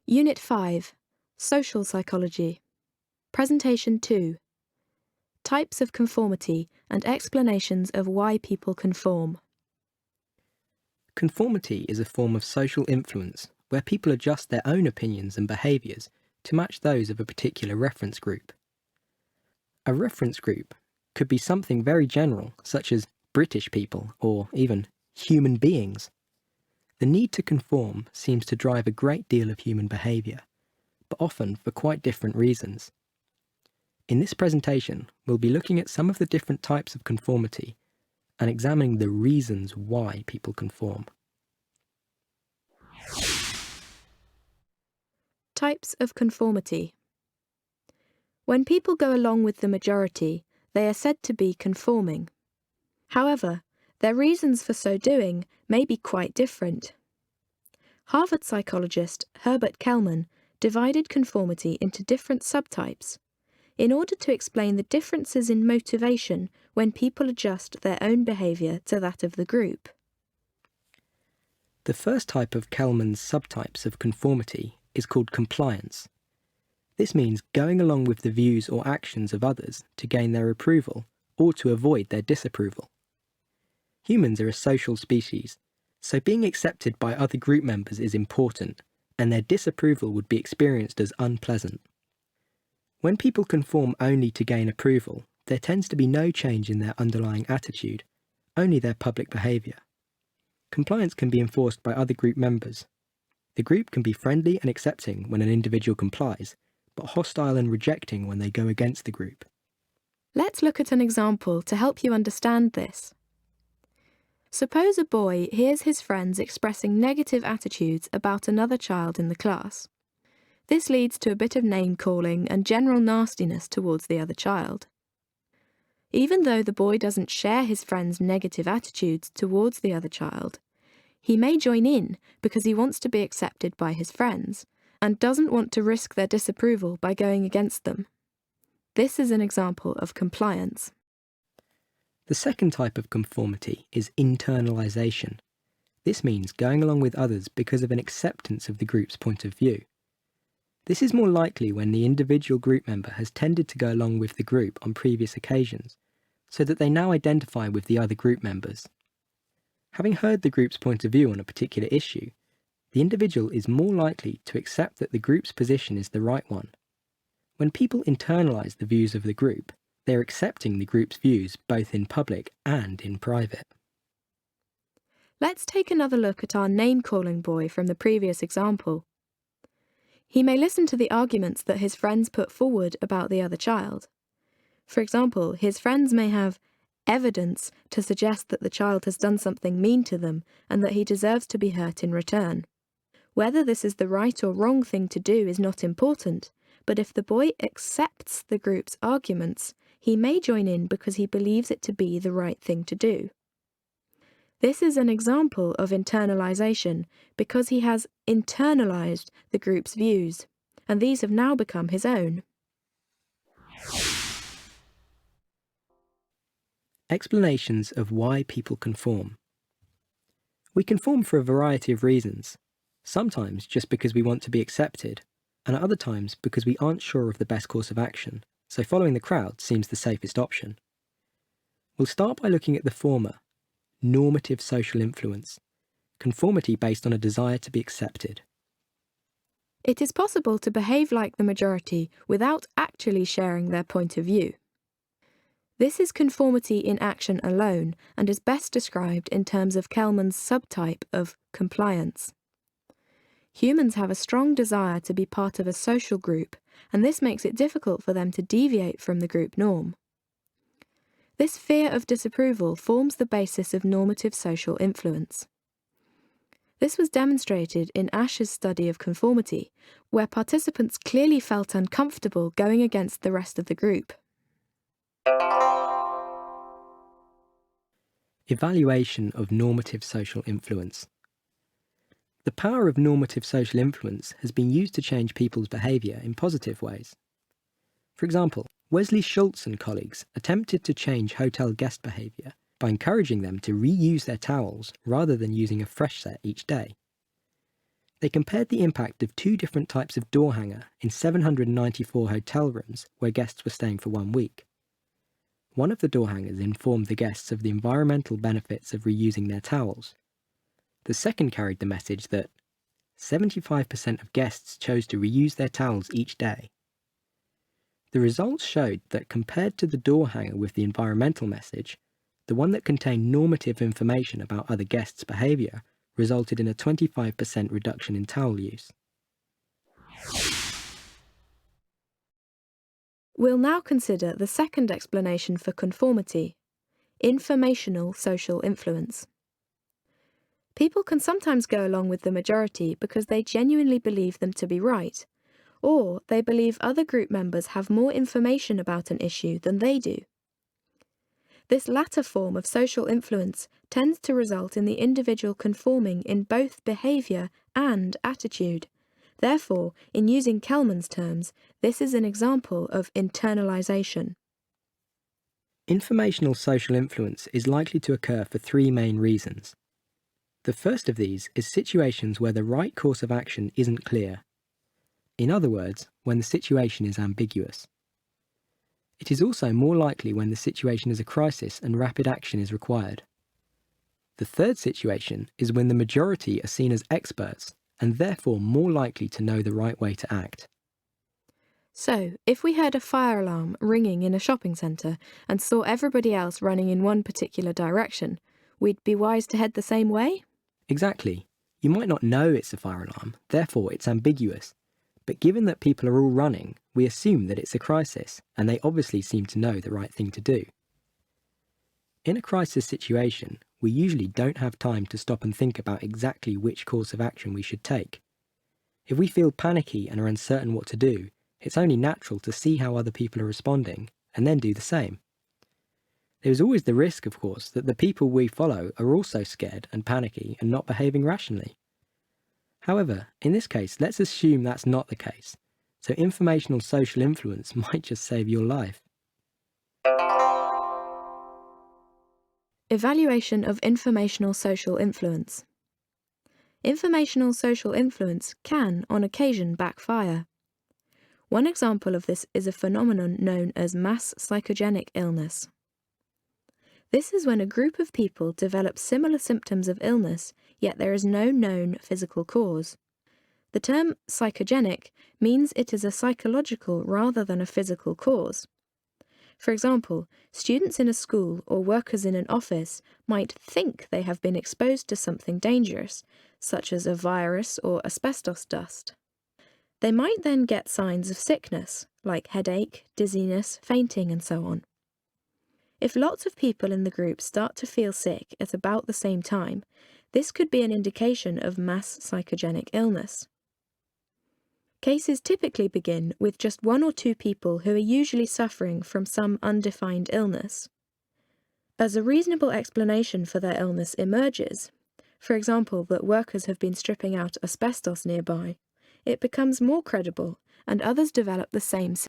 Unit 5, Social Psychology. Presentation 2, Types of Conformity and Explanations of Why People Conform. Conformity is a form of social influence where people adjust their own opinions and behaviours to match those of a particular reference group. A reference group could be something very general, such as British people or even human beings. The need to conform seems to drive a great deal of human behaviour, but often for quite different reasons. In this presentation, we'll be looking at some of the different types of conformity and examining the reasons why people conform. Types of Conformity. When people go along with the majority, they are said to be conforming. However, their reasons for so doing may be quite different. Harvard psychologist Herbert Kellman divided conformity into different subtypes in order to explain the differences in motivation when people adjust their own behaviour to that of the group. The first type of Kellman's subtypes of conformity is called compliance. This means going along with the views or actions of others to gain their approval or to avoid their disapproval. Humans are a social species, so being accepted by other group members is important, and their disapproval would be experienced as unpleasant. When people conform only to gain approval, there tends to be no change in their underlying attitude, only their public behaviour. Compliance can be enforced by other group members. The group can be friendly and accepting when an individual complies, but hostile and rejecting when they go against the group. Let's look at an example to help you understand this. Suppose a boy hears his friends expressing negative attitudes about another child in the class. This leads to a bit of name-calling and general nastiness towards the other child. Even though the boy doesn't share his friend's negative attitudes towards the other child, he may join in because he wants to be accepted by his friends and doesn't want to risk their disapproval by going against them. This is an example of compliance. The second type of conformity is internalisation. This means going along with others because of an acceptance of the group's point of view. This is more likely when the individual group member has tended to go along with the group on previous occasions, so that they now identify with the other group members. Having heard the group's point of view on a particular issue, the individual is more likely to accept that the group's position is the right one. When people internalise the views of the group, they are accepting the group's views both in public and in private. Let's take another look at our name-calling boy from the previous example. He may listen to the arguments that his friends put forward about the other child. For example, his friends may have evidence to suggest that the child has done something mean to them and that he deserves to be hurt in return. Whether this is the right or wrong thing to do is not important, but if the boy accepts the group's arguments, he may join in because he believes it to be the right thing to do. This is an example of internalisation because he has internalised the group's views, and these have now become his own. Explanations of why people conform. We conform for a variety of reasons, sometimes just because we want to be accepted, and at other times because we aren't sure of the best course of action, so following the crowd seems the safest option. We'll start by looking at the former, normative social influence, conformity based on a desire to be accepted. It is possible to behave like the majority without actually sharing their point of view. This is conformity in action alone and is best described in terms of Kellman's subtype of compliance. Humans have a strong desire to be part of a social group, and this makes it difficult for them to deviate from the group norm. This fear of disapproval forms the basis of normative social influence. This was demonstrated in Ash's study of conformity, where participants clearly felt uncomfortable going against the rest of the group. Evaluation of normative social influence. The power of normative social influence has been used to change people's behaviour in positive ways. For example, Wesley Schultz and colleagues attempted to change hotel guest behaviour by encouraging them to reuse their towels rather than using a fresh set each day. They compared the impact of two different types of door hanger in 794 hotel rooms where guests were staying for 1 week. One of the door hangers informed the guests of the environmental benefits of reusing their towels. The second carried the message that 75% of guests chose to reuse their towels each day. The results showed that compared to the door hanger with the environmental message, the one that contained normative information about other guests' behaviour resulted in a 25% reduction in towel use. We'll now consider the second explanation for conformity: informational social influence. People can sometimes go along with the majority because they genuinely believe them to be right, or they believe other group members have more information about an issue than they do. This latter form of social influence tends to result in the individual conforming in both behaviour and attitude. Therefore, in using Kelman's terms, this is an example of internalisation. Informational social influence is likely to occur for three main reasons. The first of these is situations where the right course of action isn't clear. In other words, when the situation is ambiguous. It is also more likely when the situation is a crisis and rapid action is required. The third situation is when the majority are seen as experts and therefore more likely to know the right way to act. So, if we heard a fire alarm ringing in a shopping centre and saw everybody else running in one particular direction, we'd be wise to head the same way? Exactly. You might not know it's a fire alarm, therefore it's ambiguous. But given that people are all running, we assume that it's a crisis, and they obviously seem to know the right thing to do. In a crisis situation, we usually don't have time to stop and think about exactly which course of action we should take. If we feel panicky and are uncertain what to do, it's only natural to see how other people are responding, and then do the same. There is always the risk, of course, that the people we follow are also scared and panicky and not behaving rationally. However, in this case, let's assume that's not the case, so informational social influence might just save your life. Evaluation of informational social influence. Informational social influence can, on occasion, backfire. One example of this is a phenomenon known as mass psychogenic illness. This is when a group of people develop similar symptoms of illness, yet there is no known physical cause. The term psychogenic means it is a psychological rather than a physical cause. For example, students in a school or workers in an office might think they have been exposed to something dangerous, such as a virus or asbestos dust. They might then get signs of sickness, like headache, dizziness, fainting, and so on. If lots of people in the group start to feel sick at about the same time, this could be an indication of mass psychogenic illness. Cases typically begin with just one or two people who are usually suffering from some undefined illness. As a reasonable explanation for their illness emerges, for example that workers have been stripping out asbestos nearby, it becomes more credible and others develop the same